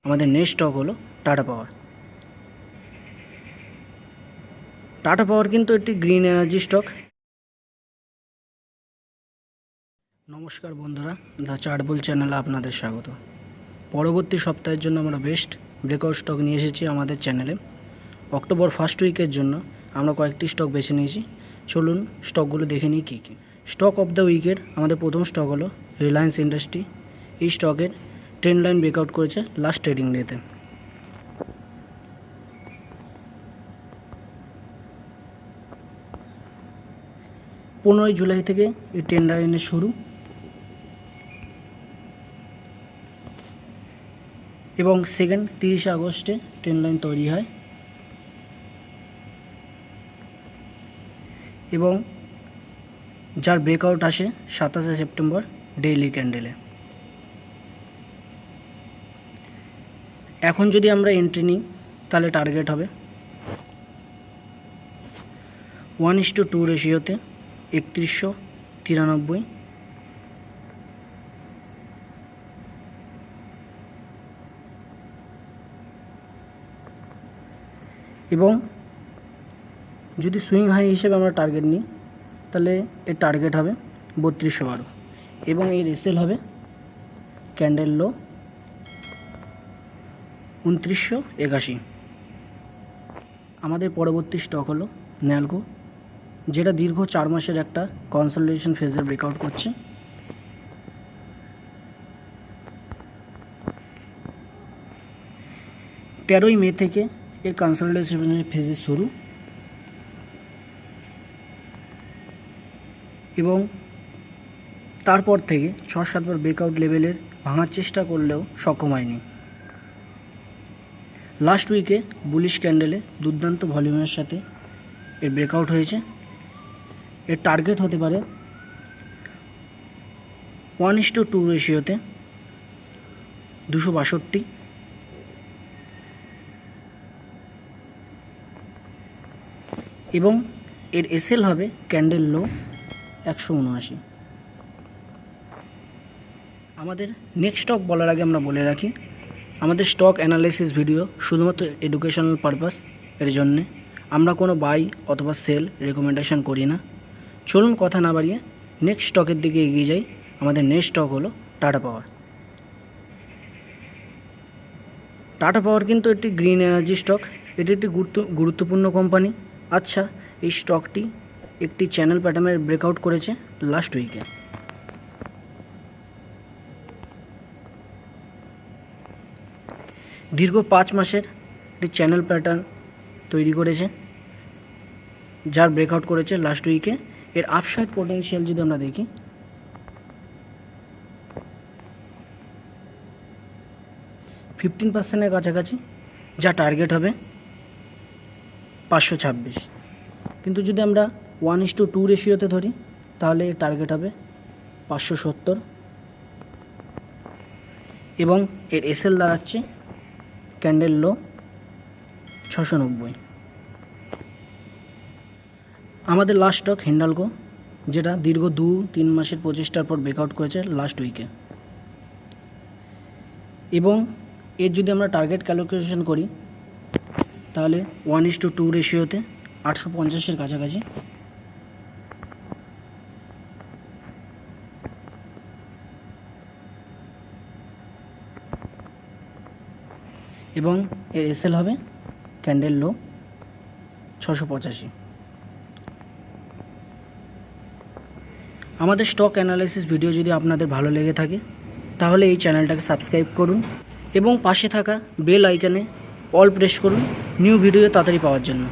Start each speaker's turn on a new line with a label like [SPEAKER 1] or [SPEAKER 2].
[SPEAKER 1] আমাদের next stock হলো tata পাওয়ার। Tata পাওয়ার কিন্তু একটি গ্রিন এনার্জি স্টক। নমস্কার বন্ধুরা, দ্য চার্ট বুল চ্যানেলে আপনাদের স্বাগত। পরবর্তী সপ্তাহের জন্য আমরা বেস্ট ব্রেকআউট স্টক নিয়ে এসেছি আমাদের চ্যানেলে। অক্টোবর ফার্স্ট উইকের জন্য আমরা কয়েকটি স্টক বেছে নিয়েছি। চলুন স্টকগুলো দেখে নিই কী কী। স্টক অফ দ্য উইকের আমাদের প্রথম স্টক হলো রিলায়েন্স ইন্ডাস্ট্রি। এই স্টকের ট্রেন্ড লাইন ব্রেকআউট করেছে লাস্ট ট্রেডিং ডেতে। পনেরোই জুলাই থেকে এই ট্রেন্ড লাইনের শুরু এবং সেকেন্ড 30 আগস্টে ট্রেন্ড লাইন তৈরি হয় এবং যার ব্রেকআউট আসে 27 সেপ্টেম্বর ডেইলি ক্যান্ডেলে। এখন যদি আমরা এন্ট্রি নিই তাহলে টার্গেট হবে 1:2 রেশিওতে 3193, এবং যদি সুইং হাই হিসেবে আমরা টার্গেট নিই তাহলে এর টার্গেট হবে 3212 এবং এর এসএল হবে ক্যান্ডেল লো 2981। আমাদের পরবর্তী স্টক হলো ন্যালকো, যেটা দীর্ঘ 4 মাসের একটা কনসলিডেশন ফেজের ব্রেকআউট করছে। তেরোই মে থেকে এর কনসলিডেশন ফেজের শুরু এবং তারপর থেকে 6-7 বার ব্রেকআউট লেভেলের ভাঙার চেষ্টা করলেও সক্ষম হয়নি। লাস্ট উইকে বুলিশ ক্যান্ডেলে দুর্দান্ত ভলিউমের সাথে এর ব্রেকআউট হয়েছে। এর টার্গেট হতে পারে 1:2 রেশিওতে 262 এবং এর এসএল হবে ক্যান্ডেল লো 179। আমাদের নেক্সট স্টক বলার আগে আমরা বলে রাখি, আমাদের স্টক অ্যানালাইসিস ভিডিও শুধুমাত্র এডুকেশনাল পারপাস এর জন্যে। আমরা কোনো বাই অথবা সেল রেকমেন্ডেশন করি না। চলুন কথা না বাড়িয়ে নেক্সট স্টকের দিকে এগিয়ে যাই। আমাদের নেক্সট স্টক হলো টাটা পাওয়ার। টাটা পাওয়ার কিন্তু একটি গ্রিন এনার্জি স্টক। এটি একটি গুরুত্বপূর্ণ কোম্পানি। আচ্ছা, এই স্টকটি একটি চ্যানেল প্যাটার্নের ব্রেকআউট করেছে লাস্ট উইকে। দীর্ঘ 5 মাসের একটি চ্যানেল প্যাটার্ন তৈরি করেছে, যার ব্রেকআউট করেছে লাস্ট উইকে। এর আপসাইড পোটেনশিয়াল যদি আমরা দেখি, %15 কাছাকাছি, যা টার্গেট হবে 526। কিন্তু যদি আমরা 1:2 রেশিওতে ধরি তাহলে এর টার্গেট হবে 570 এবং এর এসএল দাঁড়াচ্ছে ক্যান্ডেল লো 690। আমাদের লাস্ট স্টক হিন্ডালকো, যেটা দীর্ঘ 2-3 মাসের প্রচেষ্টার পর ব্রেকআউট করেছে লাস্ট উইকে এবং এর যদি আমরা টার্গেট ক্যালকুলেশন করি তাহলে 1:2 রেশিওতে 850-এর কাছাকাছি এবং এর এসএল হবে ক্যান্ডেল লো 685। আমাদের স্টক অ্যানালাইসিস ভিডিও যদি আপনাদের ভালো লেগে থাকে তাহলে এই চ্যানেলটাকে সাবস্ক্রাইব করুন এবং পাশে থাকা বেল আইকনে অল প্রেস করুন নিউ ভিডিও তাড়াতাড়ি পাওয়ার জন্য।